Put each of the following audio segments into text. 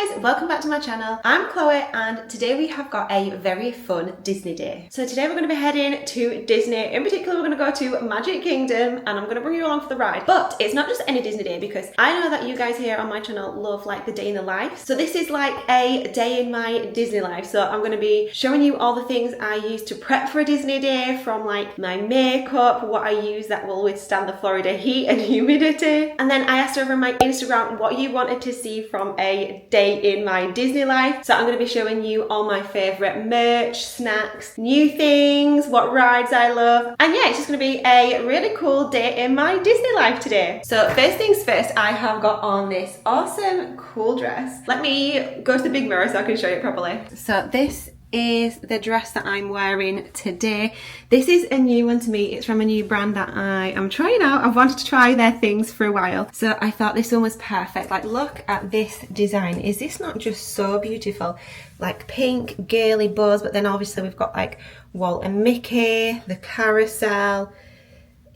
Hey guys, welcome back to my channel. I'm Chloe and today we have got a very fun Disney day. So today we're going to be heading to Disney. In particular, we're going to go to Magic Kingdom and I'm going to bring you along for the ride. But it's not just any Disney day because I know that you guys here on my channel love like the day in the life. So this is like a day in my Disney life. So I'm going to be showing you all the things I use to prep for a Disney day, from like my makeup, what I use that will withstand the Florida heat and humidity. And then I asked over on my Instagram what you wanted to see from a day in my Disney life. So I'm going to be showing you all my favourite merch, snacks, new things, what rides I love. And yeah, it's just going to be a really cool day in my Disney life today. So first things first, I have got on this awesome cool dress. Let me go to the big mirror so I can show you it properly. So this is the dress that I'm wearing today. This is a new one to me. It's from a new brand that I am trying out. I've wanted to try their things for a while, so I thought this one was perfect. Like, look at this design. Is this not just so beautiful? Like pink girly bows, but then obviously we've got like Walt and Mickey, the carousel,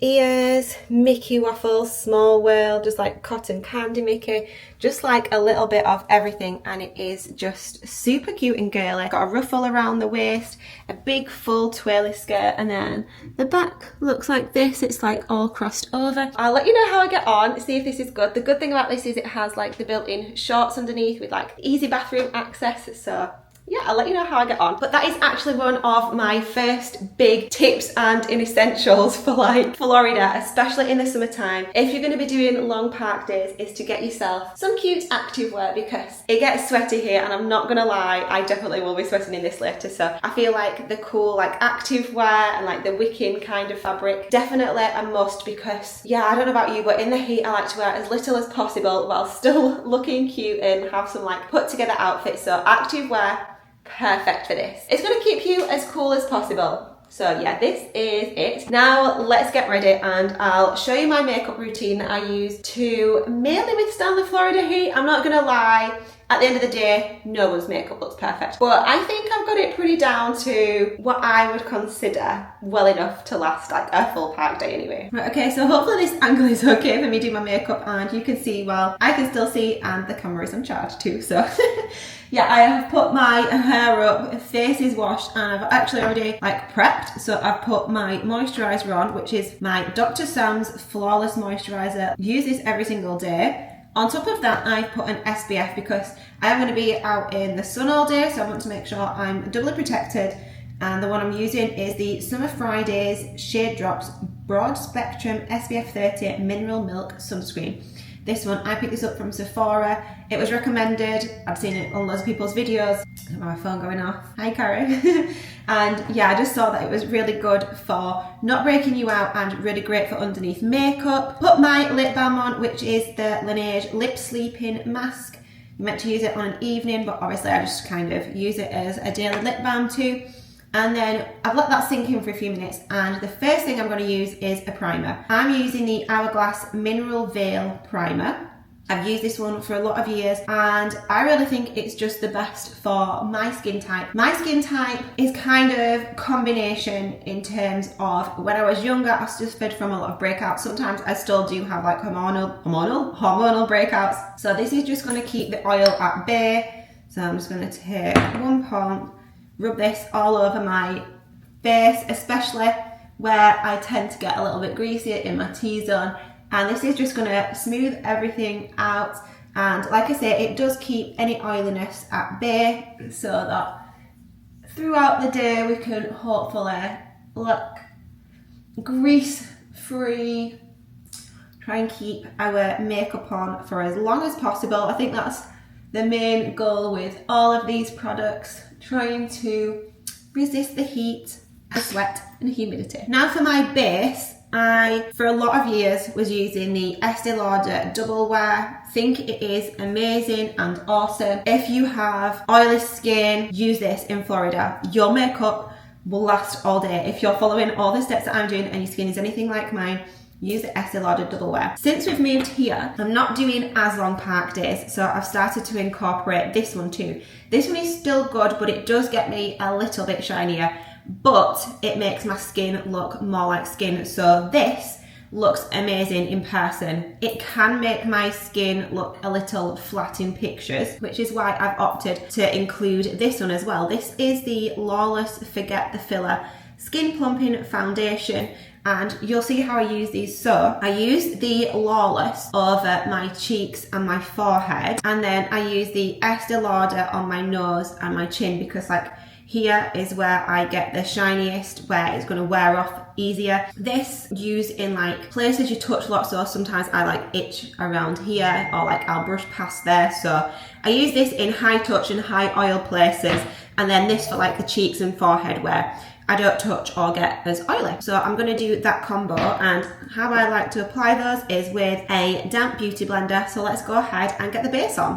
ears, Mickey waffles, small world, just like cotton candy Mickey, just like a little bit of everything, and it is just super cute and girly. Got a ruffle around the waist, a big full twirly skirt, and then the back looks like this. It's like all crossed over. I'll let you know how I get on, see if this is good. The good thing about this is it has like the built-in shorts underneath with like easy bathroom access, so yeah, I'll let you know how I get on. But that is actually one of my first big tips and essentials for like Florida, especially in the summertime. If you're going to be doing long park days, is to get yourself some cute activewear because it gets sweaty here, and I'm not gonna lie, I definitely will be sweating in this later. So I feel like the cool like activewear and like the wicking kind of fabric, definitely a must, because yeah, I don't know about you, but in the heat I like to wear as little as possible while still looking cute and have some like put together outfits. So activewear, perfect for this. It's going to keep you as cool as possible. So yeah, this is it. Now let's get ready and I'll show you my makeup routine that I use to mainly withstand the Florida heat. I'm not going to lie, at the end of the day, no one's makeup looks perfect. But I think I've got it pretty down to what I would consider well enough to last like a full park day anyway. Right, okay, so hopefully this angle is okay for me doing my makeup and you can see, well, I can still see, and the camera is on charge too, so yeah, I have put my hair up, face is washed, and I've actually already like prepped. So I've put my moisturiser on, which is my Dr. Sam's Flawless Moisturiser. Use this every single day. On top of that, I've put an SPF because I'm going to be out in the sun all day, so I want to make sure I'm doubly protected. And the one I'm using is the Summer Fridays Shade Drops Broad Spectrum SPF 30 Mineral Milk Sunscreen. This one, I picked this up from Sephora. It was recommended. I've seen it on loads of people's videos. My phone going off. Hi, Carrie. And yeah, I just saw that it was really good for not breaking you out and really great for underneath makeup. Put my lip balm on, which is the Laneige Lip Sleeping Mask. You're meant to use it on an evening, but obviously I just kind of use it as a daily lip balm too. And then I've let that sink in for a few minutes, and the first thing I'm going to use is a primer. I'm using the Hourglass Mineral Veil Primer. I've used this one for a lot of years and I really think it's just the best for my skin type. My skin type is kind of combination in terms of when I was younger, I suffered from a lot of breakouts. Sometimes I still do have like hormonal breakouts. So this is just going to keep the oil at bay. So I'm just going to take one pump, rub this all over my face, especially where I tend to get a little bit greasy in my T-zone. And this is just going to smooth everything out. And like I say, it does keep any oiliness at bay so that throughout the day we can hopefully look grease free. Try and keep our makeup on for as long as possible. I think that's the main goal with all of these products, trying to resist the heat, the sweat and humidity. Now for my base, I, for a lot of years, was using the Estee Lauder Double Wear. Think it is amazing and awesome. If you have oily skin, use this in Florida. Your makeup will last all day. If you're following all the steps that I'm doing and your skin is anything like mine, use the Estee Lauder Double Wear. Since we've moved here, I'm not doing as long park days, so I've started to incorporate this one too. This one is still good, but it does get me a little bit shinier, but it makes my skin look more like skin. So this looks amazing in person. It can make my skin look a little flat in pictures, which is why I've opted to include this one as well. This is the Lawless Forget the Filler Skin Plumping Foundation, and you'll see how I use these. So I use the Lawless over my cheeks and my forehead, and then I use the Estee Lauder on my nose and my chin, because like here is where I get the shiniest, where it's going to wear off easier. This used in like places you touch lots, so sometimes I like itch around here, or like I'll brush past there, so I use this in high touch and high oil places, and then this for like the cheeks and forehead where I don't touch or get as oily. So I'm going to do that combo, and how I like to apply those is with a damp beauty blender. So let's go ahead and get the base on.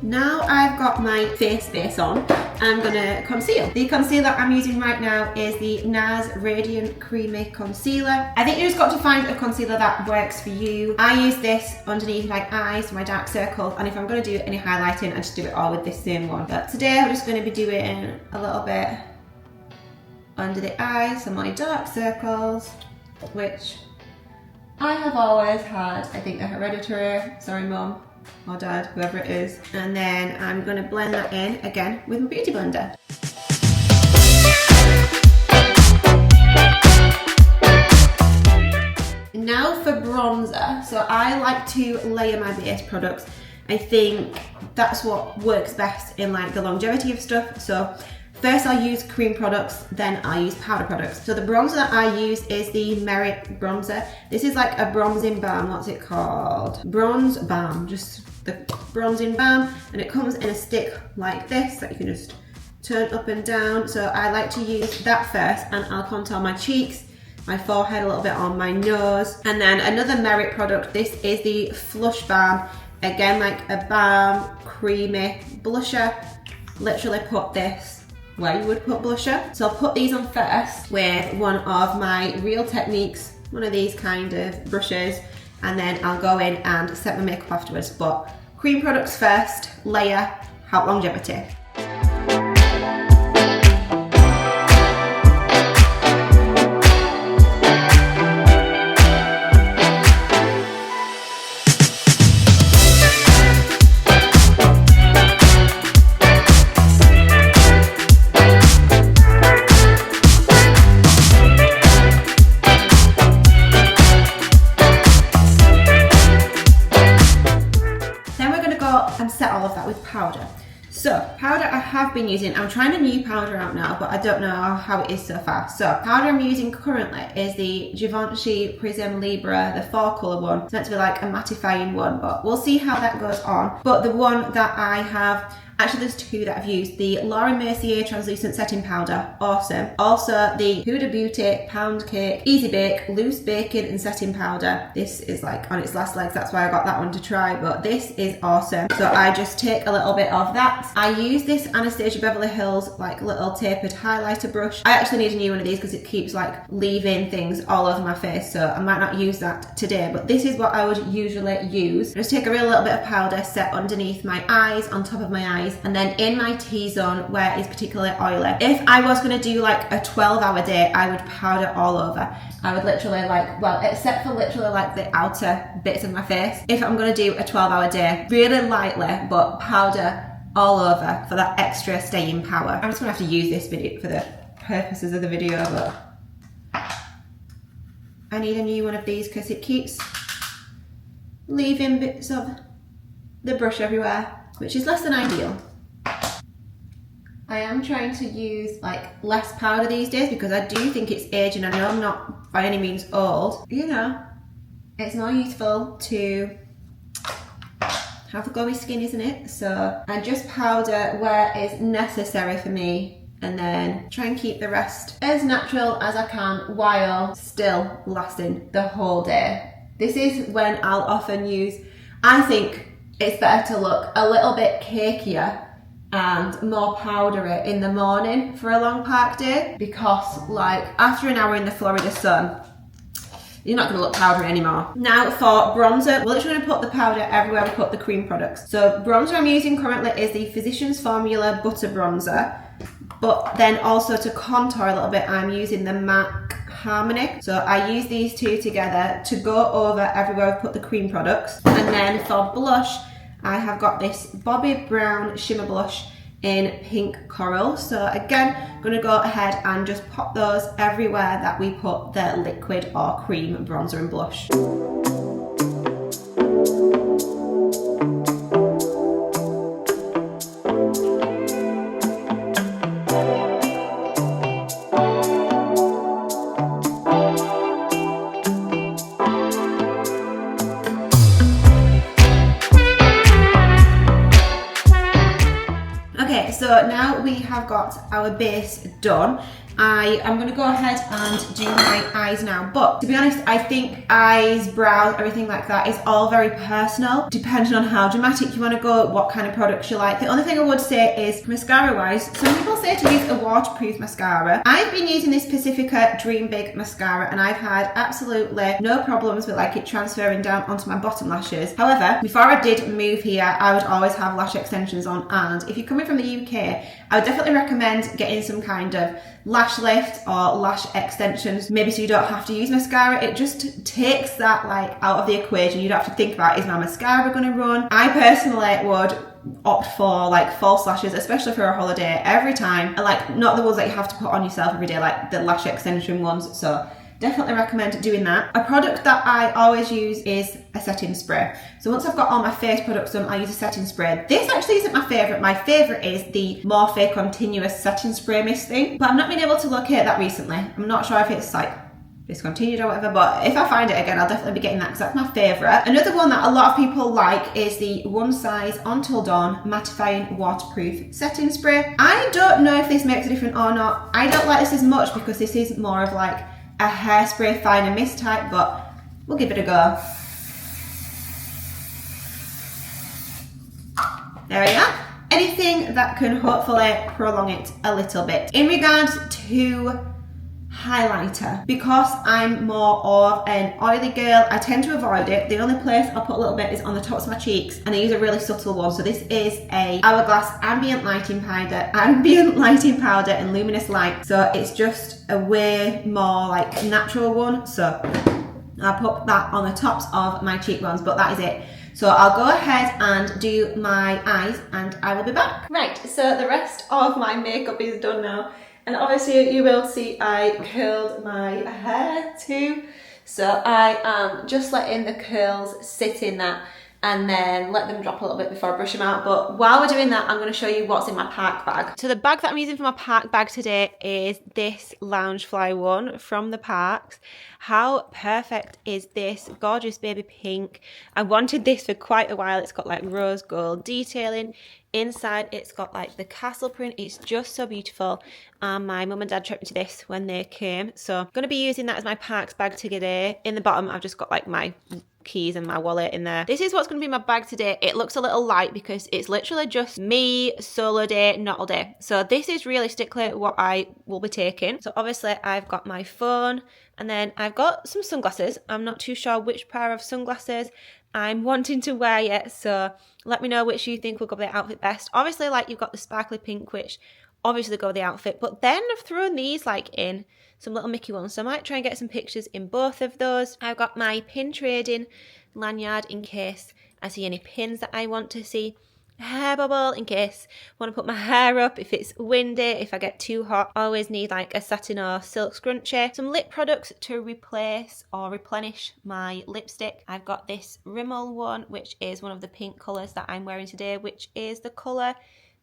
Now I've got my face base on, I'm gonna conceal. The concealer I'm using right now is the NARS Radiant Creamy Concealer. I think you just got to find a concealer that works for you. I use this underneath my eyes, my dark circles, and if I'm gonna do any highlighting, I just do it all with this same one. But today I'm just gonna be doing a little bit under the eyes, some my dark circles, which I have always had. I think they're hereditary, sorry mum or dad, whoever it is. And then I'm going to blend that in again with my beauty blender. Now for bronzer. So I like to layer my base products. I think that's what works best in like the longevity of stuff. So first I'll use cream products, then I'll use powder products. So the bronzer that I use is the Merit bronzer. This is like a bronzing balm, what's it called? Bronze balm, just the bronzing balm. And it comes in a stick like this that you can just turn up and down. So I like to use that first, and I'll contour my cheeks, my forehead, a little bit on my nose. And then another Merit product, this is the Flush Balm. Again, like a balm, creamy blusher. Literally put this where you would put blusher. So I'll put these on first with one of my Real Techniques, one of these kind of brushes, and then I'll go in and set my makeup afterwards. But cream products first, layer, help longevity. And set all of that with powder. So powder I have been using, I'm trying a new powder out now, but I don't know how it is so far. So powder I'm using currently is the Givenchy Prism Libra, the 4-colour one. It's meant to be like a mattifying one, but we'll see how that goes on. But the one that I have, actually there's two that I've used, the Laura Mercier Translucent Setting Powder, awesome. Also the Huda Beauty Pound Cake Easy Bake Loose Baking and Setting Powder. This is like on its last legs, that's why I got that one to try, but this is awesome. So I just take a little bit of that. I use this Anastasia Beverly Hills like little tapered highlighter brush. I actually need a new one of these because it keeps like leaving things all over my face, so I might not use that today, but this is what I would usually use. Just take a real little bit of powder, set underneath my eyes, on top of my eyes, and then in my T-zone where it's particularly oily. If I was going to do like a 12-hour day, I would powder all over. I would literally like, well, except for literally like the outer bits of my face. If I'm going to do a 12-hour day, really lightly, but powder all over for that extra staying power. I'm just going to have to use this video for the purposes of the video, but I need a new one of these because it keeps leaving bits of the brush everywhere, which is less than ideal. I am trying to use like less powder these days because I do think it's aging. I know I'm not by any means old. You know, it's more useful to have a glowy skin, isn't it? So I just powder where is necessary for me, and then try and keep the rest as natural as I can while still lasting the whole day. This is when I'll often use, I think it's better to look a little bit cakier and more powdery in the morning for a long park day, because like after an hour in the Florida sun, you're not going to look powdery anymore. Now for bronzer, we're literally going to put the powder everywhere we put the cream products. So bronzer I'm using currently is the Physicians Formula Butter Bronzer. But then also to contour a little bit, I'm using the MAC Harmony. So I use these two together to go over everywhere I've put the cream products. And then for blush, I have got this Bobbi Brown Shimmer Blush in Pink Coral. So again, I'm going to go ahead and just pop those everywhere that we put the liquid or cream bronzer and blush. Okay, so now we have got our base done. I am going to go ahead and do my eyes now, but to be honest, I think eyes, brows, everything like that is all very personal, depending on how dramatic you want to go, what kind of products you like. The only thing I would say is mascara wise, some people say to use a waterproof mascara. I've been using this Pacifica Dream Big mascara and I've had absolutely no problems with like it transferring down onto my bottom lashes. However, before I did move here, I would always have lash extensions on, and if you're coming from the UK, I would definitely recommend getting some kind of lash lift or lash extensions, maybe so you don't have to use mascara. It just takes that like out of the equation. You don't have to think about, is my mascara going to run? I personally would opt for like false lashes, especially for a holiday, every time, and like not the ones that you have to put on yourself every day, like the lash extension ones. So definitely recommend doing that. A product that I always use is a setting spray. So once I've got all my face products done, I use a setting spray. This actually isn't my favourite. My favourite is the Morphe Continuous Setting Spray Mist thing, but I've not been able to locate that recently. I'm not sure if it's like discontinued or whatever, but if I find it again, I'll definitely be getting that because that's my favourite. Another one that a lot of people like is the One Size Until Dawn Mattifying Waterproof Setting Spray. I don't know if this makes a difference or not. I don't like this as much because this is more of like a hairspray finer mist type, but we'll give it a go. There we are. Anything that can hopefully prolong it a little bit. In regards to highlighter, because I'm more of an oily girl, I tend to avoid it. The only place I'll put a little bit is on the tops of my cheeks, and I use a really subtle one. So this is a Hourglass Ambient Lighting Powder in Luminous Light. So it's just a way more like natural one. So I'll put that on the tops of my cheekbones, but that is it. So I'll go ahead and do my eyes and I will be back. Right, so the rest of my makeup is done now. And obviously you will see I curled my hair too. So I am just letting the curls sit in that and then let them drop a little bit before I brush them out. But while we're doing that, I'm going to show you what's in my park bag. So the bag that I'm using for my park bag today is this Loungefly one from the parks. How perfect is this gorgeous baby pink? I wanted this for quite a while. It's got like rose gold detailing. Inside it's got like the castle print. It's just so beautiful, and my mum and dad treated me to this when they came, so I'm going to be using that as my parks bag today. In the bottom I've just got like my keys and my wallet in there. This is what's going to be my bag today. It looks a little light because it's literally just me solo day, not all day. So this is realistically what I will be taking. So obviously I've got my phone and then I've got some sunglasses. I'm not too sure which pair of sunglasses I'm wanting to wear yet, so let me know which you think will go with the outfit best. Obviously, like, you've got the sparkly pink, which obviously go with the outfit, but then I've thrown these like in some little Mickey ones, so I might try and get some pictures in both of those. I've got my pin trading lanyard in case I see any pins that I want to see. Hair bubble in case I want to put my hair up if it's windy, if I get too hot. I always need like a satin or silk scrunchie. Some lip products to replace or replenish my lipstick. I've got this Rimmel one, which is one of the pink colours that I'm wearing today, which is the colour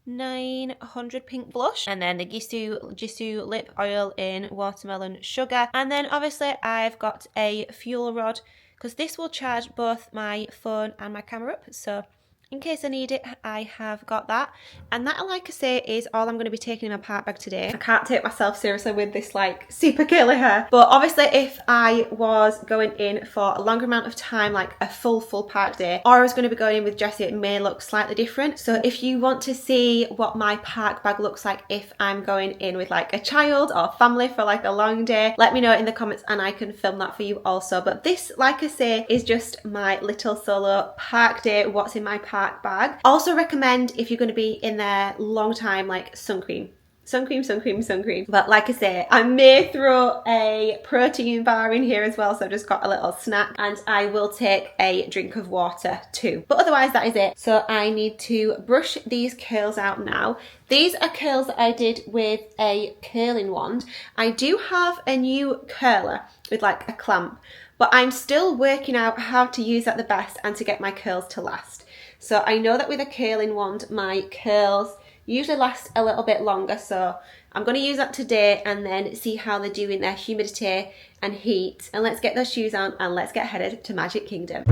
900 Pink Blush. And then the Jisoo lip oil in Watermelon Sugar. And then obviously I've got a fuel rod because this will charge both my phone and my camera up. So In case I need it, I have got that. And that, like I say, is all I'm going to be taking in my park bag today. I can't take myself seriously with this like super curly hair. But obviously if I was going in for a longer amount of time, like a full park day, or I was going to be going in with Jessie, it may look slightly different. So if you want to see what my park bag looks like if I'm going in with like a child or family for like a long day, let me know in the comments and I can film that for you also. But this, like I say, is just my little solo park day, what's in my park bag. Also recommend, if you're going to be in there long time, like sun cream. But like I say, I may throw a protein bar in here as well, so I've just got a little snack, and I will take a drink of water too. But otherwise that is it. So I need to brush these curls out now. These are curls that I did with a curling wand. I do have a new curler with like a clamp, but I'm still working out how to use that the best and to get my curls to last. So I know that with a curling wand, my curls usually last a little bit longer. So I'm going to use that today and then see how they're doing their humidity and heat. And let's get those shoes on and let's get headed to Magic Kingdom.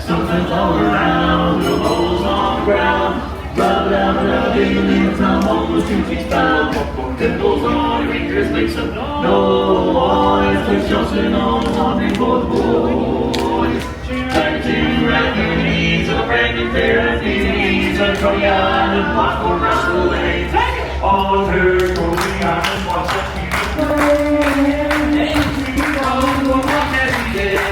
Sometimes all around, the holes on the ground. Rub, in the meantime, almost 2 feet found. Pimples on your fingers make some noise. There's Johnson on the laundry for the boys. Back to raccoons, a brand new pair of knees. A Coney Island popcorn rush away. On her Coney Island, watch that music play. And we go on every day.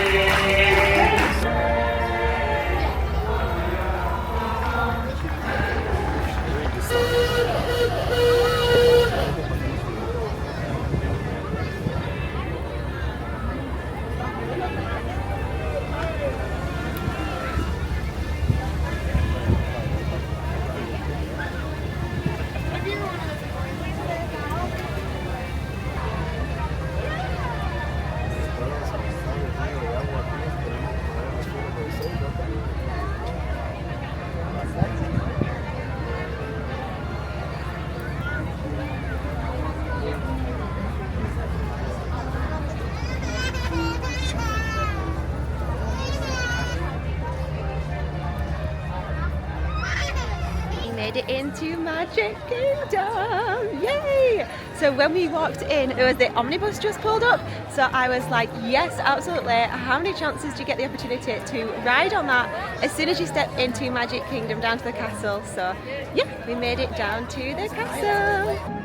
made it into Magic Kingdom! Yay! So when we walked in, it was the omnibus just pulled up. So I was like, yes, absolutely. How many chances do you get the opportunity to ride on that as soon as you step into Magic Kingdom down to the castle? So yeah, we made it down to the castle.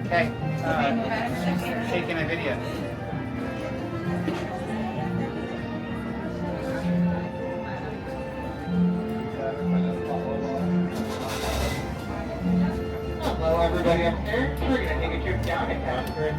Okay, shaking a video. Hello everybody up here. We're going to take a trip down to Casper.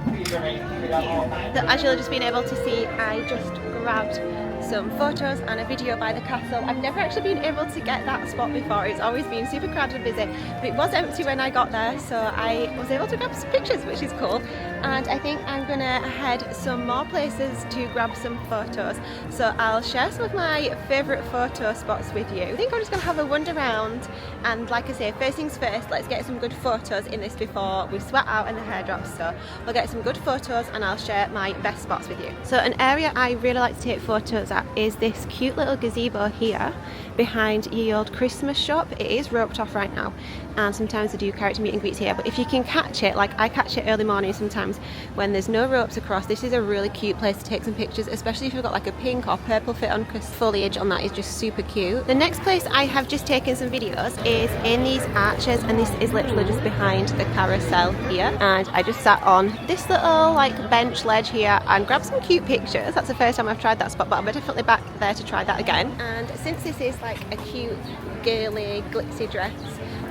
Please remain seated at all times. So as you'll just been able to see, I just grabbed some photos and a video by the castle. I've never actually been able to get that spot before. It's always been super crowded and busy, but it was empty when I got there, so I was able to grab some pictures, which is cool. And I think I'm gonna head some more places to grab some photos. So I'll share some of my favourite photo spots with you. I think I'm just gonna have a wander around, and like I say, first things first, let's get some good photos in this before we sweat out and the hair drops. So we'll get some good photos and I'll share my best spots with you. So an area I really like to take photos at is this cute little gazebo here behind Ye Old Christmas Shop. It is roped off right now, and sometimes they do character meet and greets here, but if you can catch it, like I catch it early morning sometimes when there's no ropes across, this is a really cute place to take some pictures, especially if you've got like a pink or purple fit on, because foliage on that is just super cute. The next place I have just taken some videos is in these arches, and this is literally just behind the carousel here, and I just sat on this little like bench ledge here and grabbed some cute pictures. That's the first time I've tried that spot, but I'm definitely back there to try that again. And since this is like a cute girly glitzy dress,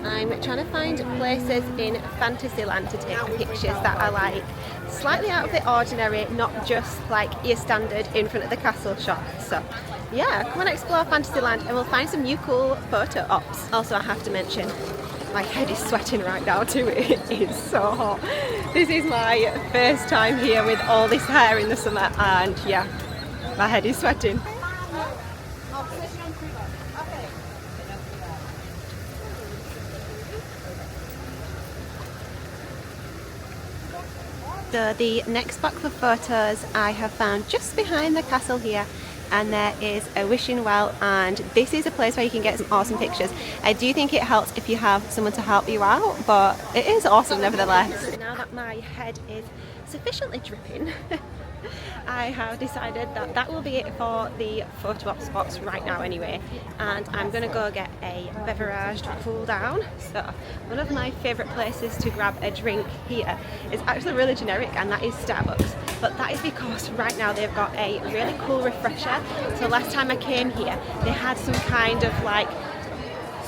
I'm trying to find places in Fantasyland to take pictures that are like slightly out of the ordinary, not just like your standard in front of the castle shop. So yeah, come and explore Fantasyland and we'll find some new cool photo ops. Also, I have to mention, my head is sweating right now too. It is so hot. This is my first time here with all this hair in the summer, and yeah, my head is sweating. So the next spot for photos I have found just behind the castle here, and there is a wishing well, and this is a place where you can get some awesome pictures. I do think it helps if you have someone to help you out, but it is awesome nevertheless. Now that my head is sufficiently dripping, I have decided that that will be it for the photo op spots right now anyway, and I'm gonna go get a beverage to cool down. So one of my favourite places to grab a drink here is actually really generic, and that is Starbucks, but that is because right now they've got a really cool refresher. So last time I came here they had some kind of like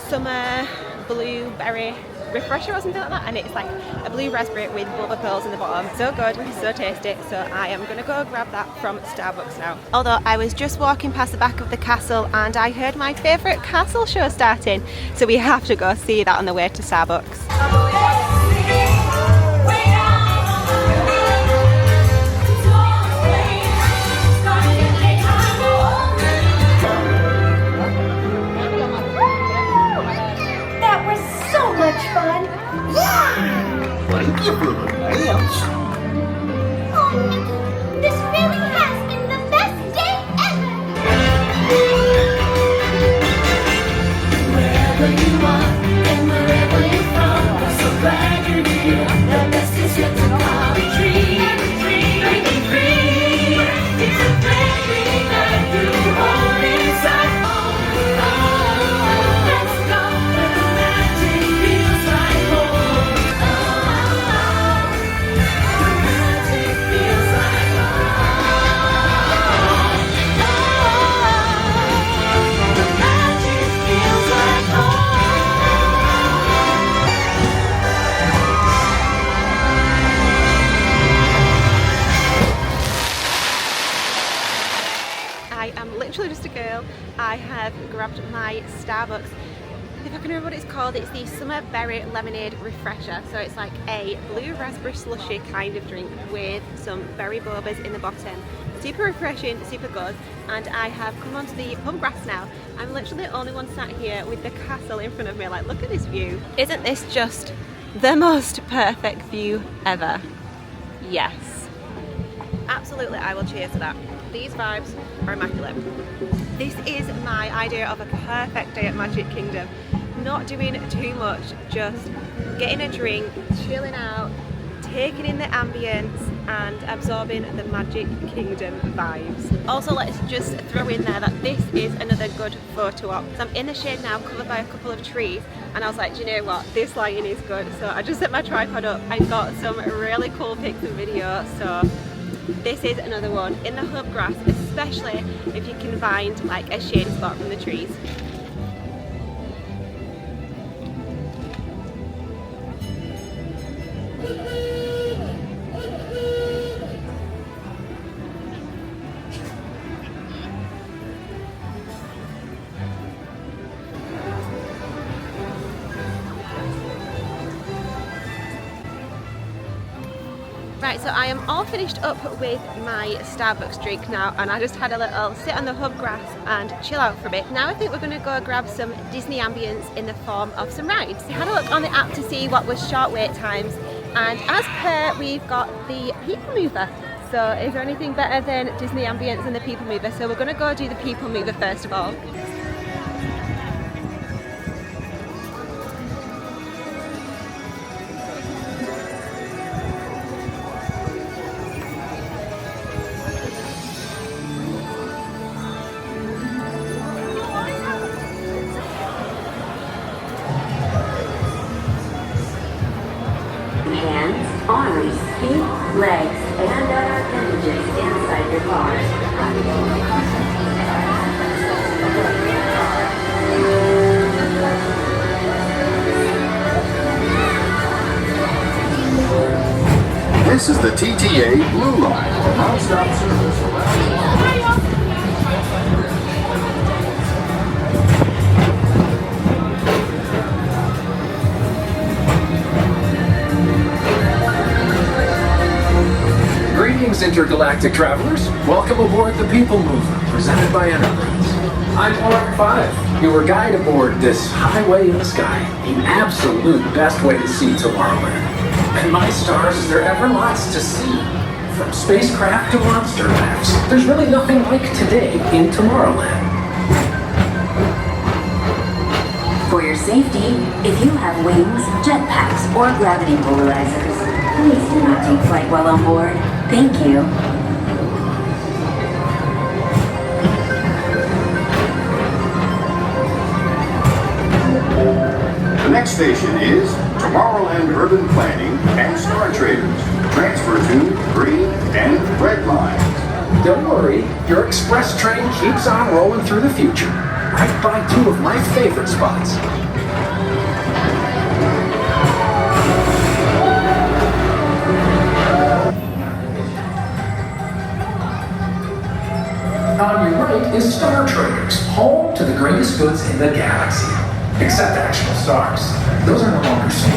summer blueberry refresher or something like that, and it's like a blue raspberry with boba pearls in the bottom. So good, so tasty. So I am gonna go grab that from Starbucks now. Although I was just walking past the back of the castle and I heard my favourite castle show starting, so we have to go see that on the way to Starbucks. Thank you for the dance. Oh, this really has been the best day ever! Wherever you are and wherever you're from, we're so glad you're here. The best is yet to come. Breaking free. It's a friendly night through all inside. Let's go where the magic feels like home. Magic feels like home. Magic feels like home. I am literally just a girl. I have grabbed my Starbucks. If I can remember what it's called, it's the Summer Berry Lemonade Refresher. So it's like a blue raspberry slushy kind of drink with some berry bobas in the bottom. Super refreshing, super good. And I have come onto the pub grass now. I'm literally the only one sat here with the castle in front of me. Like, look at this view. Isn't this just the most perfect view ever? Yes. Absolutely, I will cheers to that. These vibes are immaculate. This is my idea of a perfect day at Magic Kingdom. Not doing too much, just getting a drink, chilling out, taking in the ambience and absorbing the Magic Kingdom vibes. Also, let's just throw in there that this is another good photo op. So I'm in the shade now, covered by a couple of trees, and I was like, do you know what, this lighting is good. So I just set my tripod up and got some really cool pics and videos. So this is another one in the hub grass, especially if you can find like a shade spot from the trees. Right, so I am all finished up with my Starbucks drink now, and I just had a little sit on the hub grass and chill out for a bit. Now I think we're going to go grab some Disney ambience in the form of some rides. I had a look on the app to see what was short wait times, and as per, we've got the PeopleMover. So is there anything better than Disney ambience and the PeopleMover? So we're going to go do the PeopleMover first of all. Hands, arms, feet, legs, and other appendages inside your car. This is the TTA Blue Line, non-stop service around. Greetings, intergalactic travelers. Welcome aboard the PeopleMover, presented by Enterprise. I'm Mark 5, your guide aboard this highway in the sky, the absolute best way to see Tomorrowland. And my stars, is there ever lots to see? From spacecraft to monster maps, there's really nothing like today in Tomorrowland. For your safety, if you have wings, jetpacks, or gravity polarizers, please do not take flight while on board. Thank you. The next station is Tomorrowland Urban Planning and Star Traders. Transfer to green and red lines. Don't worry, your express train keeps on rolling through the future, right by two of my favorite spots. On your right is Star Traders, home to the greatest goods in the galaxy. Except actual stars. Those are no longer sold.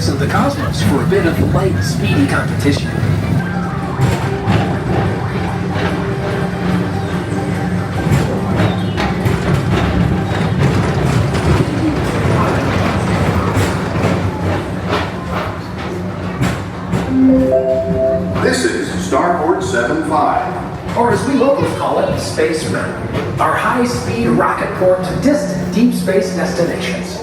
So the cosmos for a bit of light, speedy competition. This is Starport 75, or as we locals call it, Space Mountain, our high-speed rocket port to distant deep space destinations.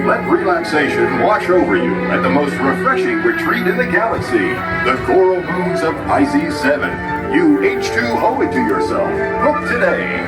Let relaxation wash over you at the most refreshing retreat in the galaxy, the coral moons of Pisces 7. You H2 owe it to yourself. Book today.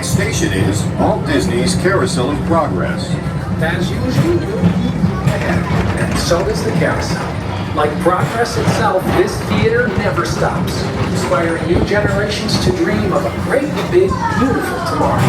next station is Walt Disney's Carousel of Progress. As usual, and so does the carousel. Like progress itself, this theater never stops, inspiring new generations to dream of a great, big, beautiful tomorrow.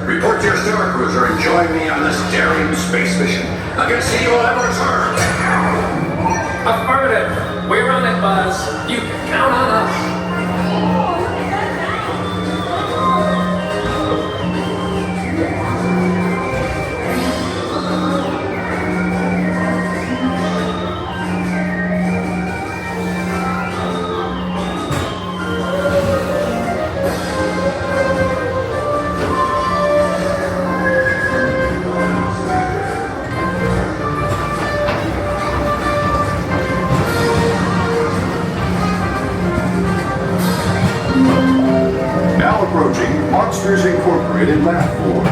Report to your star cruiser and join me on this daring space mission. I can see you will ever return. Affirmative. We're on it, Buzz. You can count on us. Monsters Incorporated laugh floor.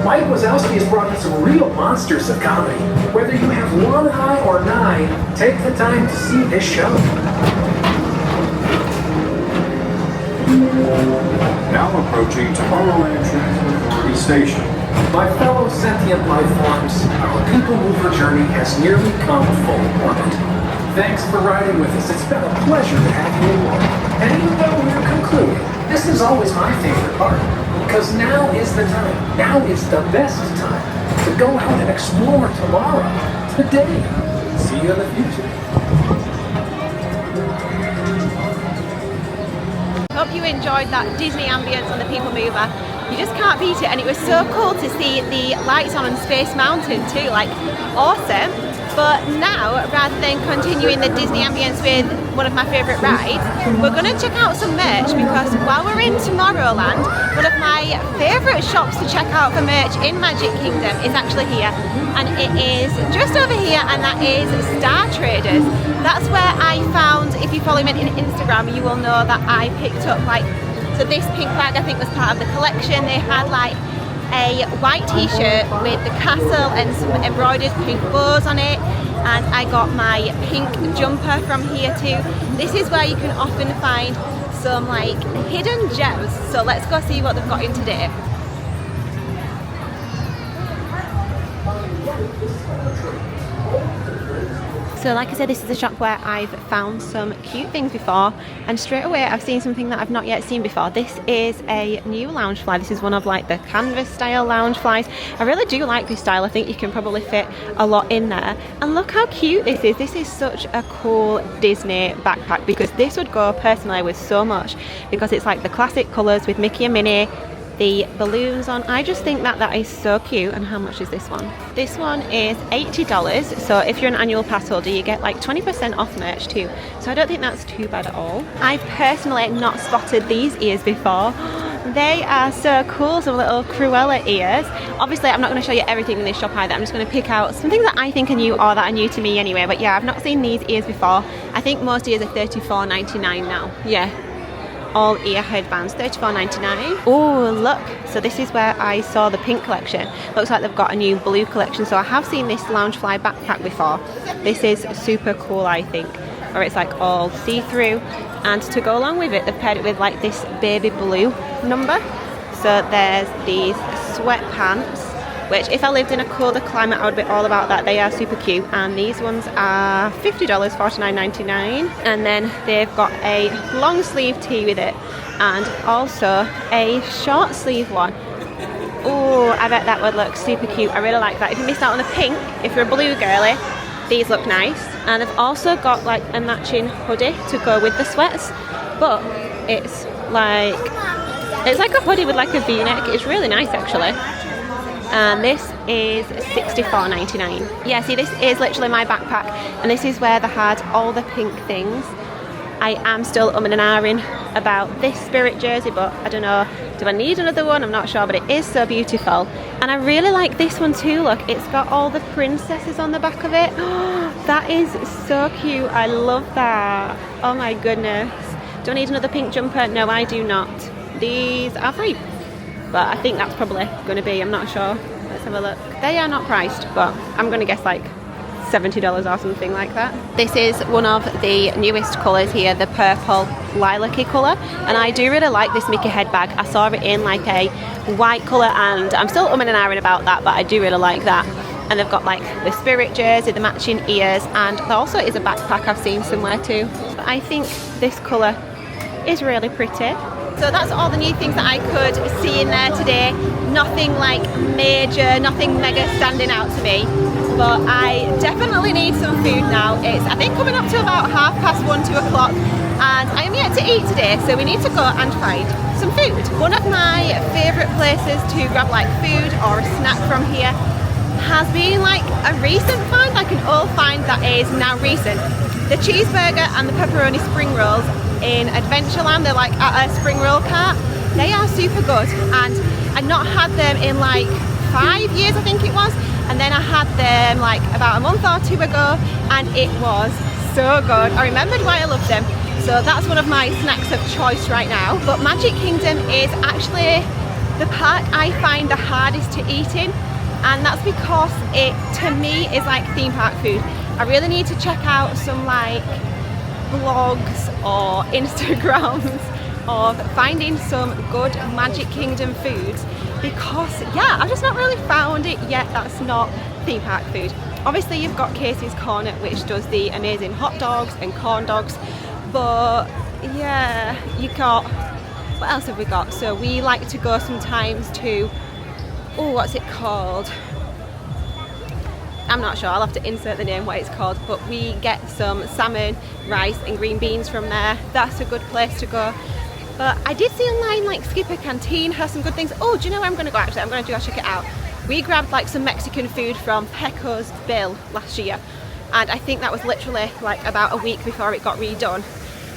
Mike Wazowski has brought in some real monsters of comedy. Whether you have 1 eye or 9, take the time to see this show. Now approaching Tomorrowland Transit Authority Station. My fellow sentient life forms, our PeopleMover journey has nearly come full orbit. Thanks for riding with us. It's been a pleasure to have you aboard. And even though we're concluding, this is always my favorite part, because now is the time, now is the best time to go out and explore tomorrow, today. See you in the future. Hope you enjoyed that Disney ambience on the PeopleMover. You just can't beat it, and it was so cool to see the lights on Space Mountain too, like awesome. But now, rather than continuing the Disney ambience with one of my favourite rides, we're going to check out some merch, because while we're in Tomorrowland, one of my favourite shops to check out for merch in Magic Kingdom is actually here, and it is just over here, and that is Star Traders. That's where I found, if you follow me on Instagram, you will know that I picked up so this pink bag I think was part of the collection. They had a white t-shirt with the castle and some embroidered pink bows on it, and I got my pink jumper from here too. This is where you can often find some hidden gems, so let's go see what they've got in today. So like I said, this is a shop where I've found some cute things before, and straight away I've seen something that I've not yet seen before. This is a new lounge fly. This is one of the canvas style lounge flies. I really do like this style. I think you can probably fit a lot in there. And look how cute this is. This is such a cool Disney backpack, because this would go personally with so much, because it's the classic colours with Mickey and Minnie, the balloons on. I just think that is so cute. And how much is this one? This one is $80, so if you're an annual pass holder you get 20% off merch too, so I don't think that's too bad at all. I've personally not spotted these ears before. They are so cool, some little Cruella ears. Obviously I'm not going to show you everything in this shop either, I'm just going to pick out some things that I think are new, or that are new to me anyway. But yeah, I've not seen these ears before. I think most ears are $34.99 now. Yeah, all ear headbands, $34.99. Oh look, so this is where I saw the pink collection. Looks like they've got a new blue collection. So I have seen this Loungefly backpack before. This is super cool, I think, where it's all see-through, and to go along with it they've paired it with this baby blue number. So there's these sweatpants, which if I lived in a colder climate I would be all about that. They are super cute, and these ones are $50, $49.99. And then they've got a long sleeve tee with it, and also a short sleeve one. Oh, I bet that would look super cute. I really like that. If you missed out on the pink, if you're a blue girly, these look nice. And I've also got a matching hoodie to go with the sweats, but it's like a hoodie with a v-neck. It's really nice actually. and this is $64.99. Yeah, see, this is literally my backpack, and this is where they had all the pink things. I am still umming and ahhing about this Spirit jersey, but I don't know, do I need another one? I'm not sure, but it is so beautiful. And I really like this one too, look, it's got all the princesses on the back of it. That is so cute, I love that. Oh my goodness. Do I need another pink jumper? No, I do not. These are free, but I think that's probably going to be, I'm not sure. Let's have a look. They are not priced, but I'm going to guess like $70 or something like that. This is one of the newest colours here, the purple lilac-y colour, and I do really like this Mickey head bag. I saw it in like a white colour, and I'm still umming and ahhing about that, but I do really like that. And they've got like the Spirit jersey, the matching ears, and there also is a backpack I've seen somewhere too. But I think this colour is really pretty. So that's all the new things that I could see in there today. Nothing like major, nothing mega standing out to me. But I definitely need some food now. It's, I think, coming up to about 1:30, 2 o'clock. And I am yet to eat today, so we need to go and find some food. One of my favourite places to grab like food or a snack from here has been like a recent find, like an old find that is now recent. The cheeseburger and the pepperoni spring rolls in Adventureland, they're like at a spring roll cart. They are super good, and I'd not had them in like 5 years, I think it was, and then I had them like about a month or 2 ago, and it was so good. I remembered why I loved them, so that's one of my snacks of choice right now. But Magic Kingdom is actually the park I find the hardest to eat in, and that's because it, to me, is like theme park food. I really need to check out some like blogs or Instagrams of finding some good Magic Kingdom foods, because yeah, I've just not really found it yet that's not theme park food. Obviously you've got Casey's Corner, which does the amazing hot dogs and corn dogs, but yeah, you got, what else have we got? So we like to go sometimes to, oh, what's it called? I'm not sure, I'll have to insert the name what it's called, but we get some salmon, rice and green beans from there. That's a good place to go. But I did see online like Skipper Canteen has some good things. Oh, do you know where I'm going to go actually? I'm going to go check it out. We grabbed like some Mexican food from Pecos Bill last year, and I think that was literally like about a week before it got redone.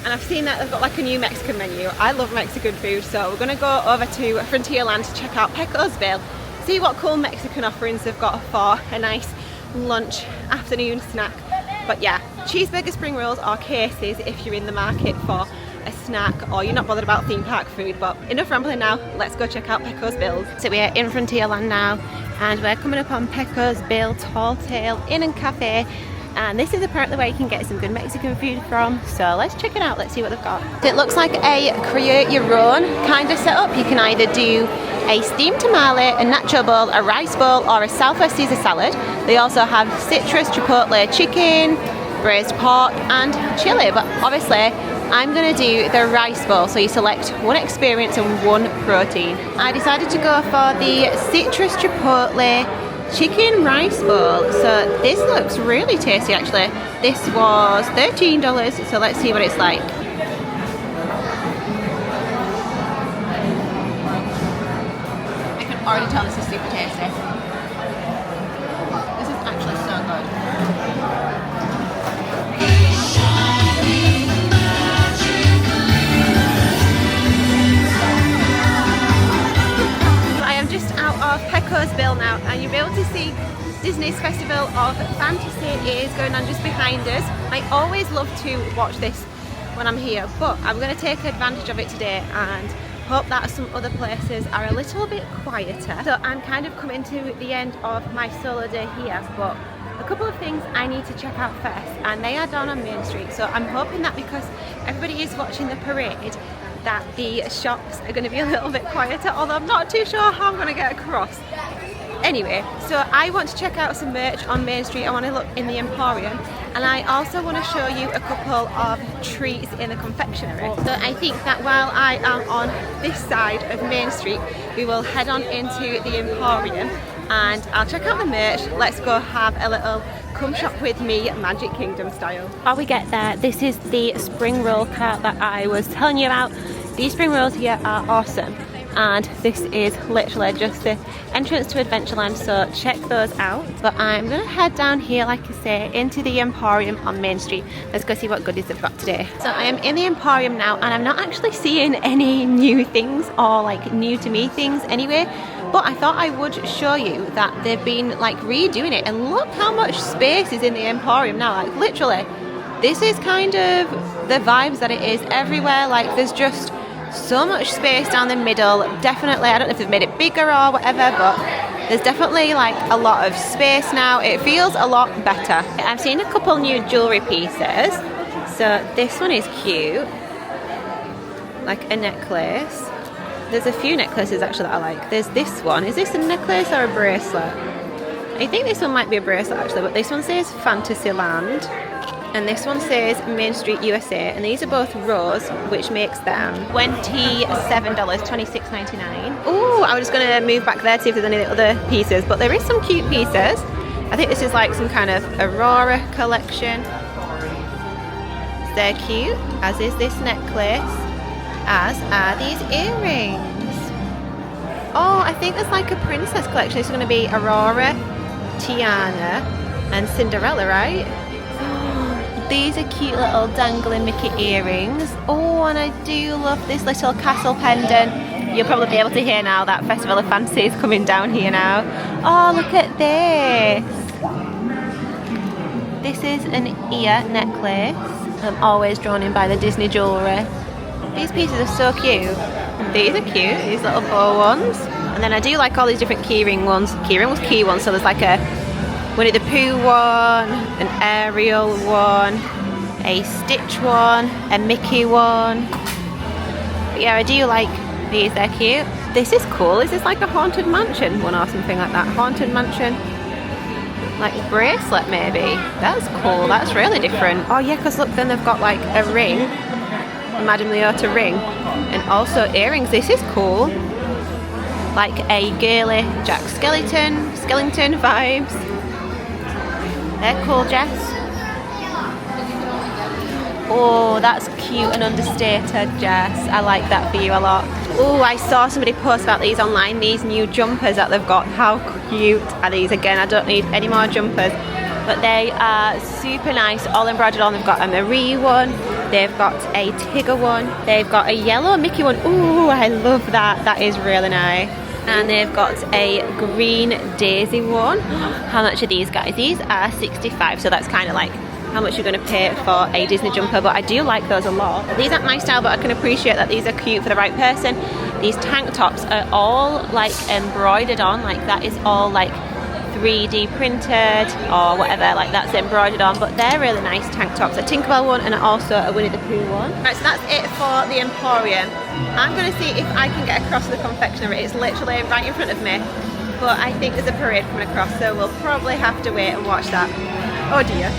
And I've seen that they've got like a new Mexican menu. I love Mexican food, so we're going to go over to Frontierland to check out Pecos Bill, see what cool Mexican offerings they've got for a nice lunch afternoon snack. But yeah, cheeseburger spring rolls or Casey's if you're in the market for a snack or you're not bothered about theme park food. But enough rambling now, let's go check out Pecos Bill's. So we're in Frontierland now, and we're coming up on Pecos Bill Tall Tale Inn and Cafe, and this is apparently where you can get some good Mexican food from, so let's check it out, let's see what they've got. It looks like a create your own kind of setup. You can either do a steamed tamale, a nacho bowl, a rice bowl, or a Southwest Caesar salad. They also have citrus, chipotle chicken, braised pork and chili, but obviously I'm going to do the rice bowl, so you select one experience and one protein. I decided to go for the citrus chipotle chicken rice bowl, so this looks really tasty actually. This was $13, so let's see what it's like. I can already tell this is super tasty. This is actually so good. Just out of Pecos Bill now, and you'll be able to see Disney's Festival of Fantasy is going on just behind us. I always love to watch this when I'm here, but I'm going to take advantage of it today and hope that some other places are a little bit quieter. So I'm kind of coming to the end of my solo day here, but a couple of things I need to check out first, and they are down on Main Street. So I'm hoping that because everybody is watching the parade, that the shops are going to be a little bit quieter, although I'm not too sure how I'm going to get across. Anyway, so I want to check out some merch on Main Street. I want to look in the Emporium, and I also want to show you a couple of treats in the confectionery. So I think that while I am on this side of Main Street, we will head on into the Emporium and I'll check out the merch. Let's go have a little come shop with me Magic Kingdom style. While we get there, this is the spring roll cart that I was telling you about. These spring rolls here are awesome. and this is literally just the entrance to Adventureland, so check those out. But I'm gonna head down here, like I say, into the Emporium on Main Street. Let's go see what goodies they've got today. So I am in the Emporium now, and I'm not actually seeing any new things or like new to me things anyway, but I thought I would show you that they've been like redoing it, and look how much space is in the Emporium now. Like literally, this is kind of the vibes that it is everywhere. Like there's just so much space down the middle. Definitely, I don't know if they've made it bigger or whatever, but there's definitely like a lot of space now. It feels a lot better. I've seen a couple new jewellery pieces. So this one is cute, like a necklace. There's a few necklaces actually that I like. There's this one. Is this a necklace or a bracelet? I think this one might be a bracelet actually, but this one says Fantasyland. And this one says Main Street USA, and these are both rose, which makes them $27, $26.99. Oh, I was just gonna move back there to see if there's any other pieces, but there is some cute pieces. I think this is like some kind of Aurora collection. They're cute, as is this necklace, as are these earrings. Oh, I think there's like a princess collection. It's gonna be Aurora, Tiana, and Cinderella, right? These are cute little dangling Mickey earrings. Oh, and I do love this little castle pendant. You'll probably be able to hear now that Festival of Fancy is coming down here now. Oh, look at this. This is an ear necklace. I'm always drawn in by the Disney jewellery. These pieces are so cute. These are cute, these little bow ones. And then I do like all these different keyring ones. Key ones, so there's like a Winnie the Pooh one, an Ariel one, a Stitch one, a Mickey one. But yeah, I do like these, they're cute. This is cool. Is this like a Haunted Mansion one or something like that? Haunted Mansion, like bracelet maybe. That's cool, that's really different. Oh yeah, because look, then they've got like a ring, Madame Leota ring, and also earrings. This is cool. Like a girly Jack Skellington vibes. They're cool, Jess. Oh, that's cute and understated, Jess. I like that for you a lot. Oh, I saw somebody post about these online, these new jumpers that they've got. How cute are these? Again, I don't need any more jumpers, but they are super nice, all embroidered on. They've got a Marie one, they've got a Tigger one, they've got a yellow Mickey one. Oh, I love that. That is really nice. And they've got a green daisy one. How much are these guys? These are $65, so that's kind of like how much you're going to pay for a Disney jumper, but I do like those a lot. These aren't my style, but I can appreciate that these are cute for the right person. These tank tops are all like embroidered on, like that is all like 3D printed or whatever, like that's embroidered on, but they're really nice tank tops. A Tinkerbell one and also a Winnie the Pooh one. Right, so that's it for the Emporium. I'm going to see if I can get across to the confectionery. It's literally right in front of me, but I think there's a parade coming across, so we'll probably have to wait and watch that. Oh dear.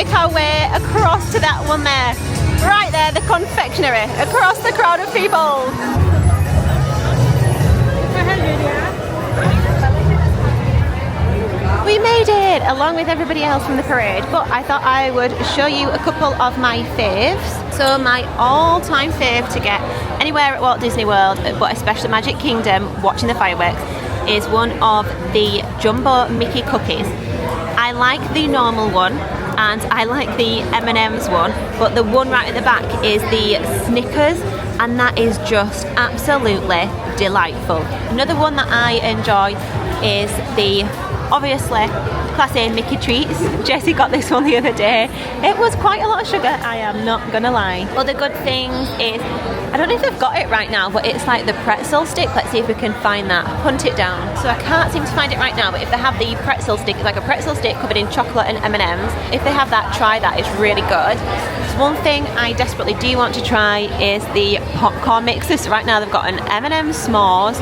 make our way across to that one there. Right there, the confectionery, across the crowd of people. We made it! along with everybody else from the parade, but I thought I would show you a couple of my faves. So my all-time fave to get anywhere at Walt Disney World, but especially Magic Kingdom, watching the fireworks, is one of the Jumbo Mickey cookies. I like the normal one and I like the M&M's one, but the one right at the back is the Snickers, and that is just absolutely delightful. Another one that I enjoy is the, obviously, Class A Mickey treats. Jessie got this one the other day. It was quite a lot of sugar, I am not gonna lie. Other good things is, I don't know if they've got it right now, but it's like the pretzel stick. Let's see if we can find that. Hunt it down. So I can't seem to find it right now, but if they have the pretzel stick, it's like a pretzel stick covered in chocolate and M&M's. If they have that, try that, it's really good. So one thing I desperately do want to try is the popcorn mixes. So right now they've got an M&M s'mores,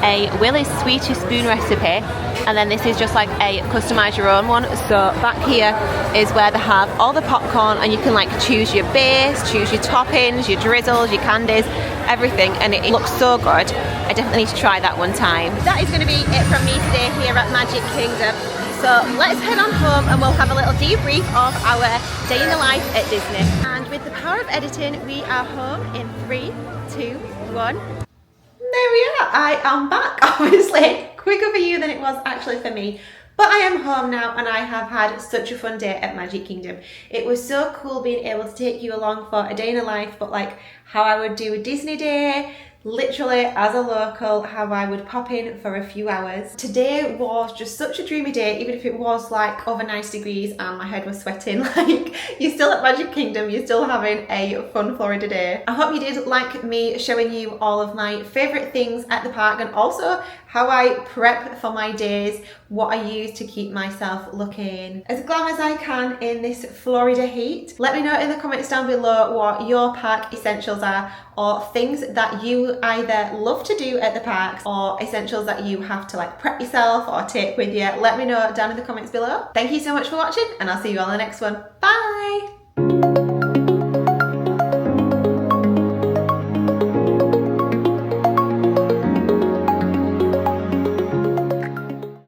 a Willie's Sweetie Spoon recipe, and then this is just like a customize your own one. So back here is where they have all the popcorn, and you can like choose your base, choose your toppings, your drizzles, your candies, everything, and it looks so good. I definitely need to try that one time. That is going to be it from me today here at Magic Kingdom. So let's head on home and we'll have a little debrief of our day in the life at Disney. And with the power of editing, we are home in 3, 2, 1. There we are, I am back. Obviously quicker for you than it was actually for me, but I am home now and I have had such a fun day at Magic Kingdom. It was so cool being able to take you along for a day in the life, but like how I would do a Disney day, literally as a local, how I would pop in for a few hours. Today was just such a dreamy day, even if it was like over 90 degrees and my head was sweating. Like, you're still at Magic Kingdom, you're still having a fun Florida day. I hope you did like me showing you all of my favourite things at the park, and also how I prep for my days, what I use to keep myself looking as glam as I can in this Florida heat. Let me know in the comments down below what your park essentials are, or things that you either love to do at the parks or essentials that you have to like prep yourself or take with you. Let me know down in the comments below. Thank you so much for watching, and I'll see you all in the next one. Bye!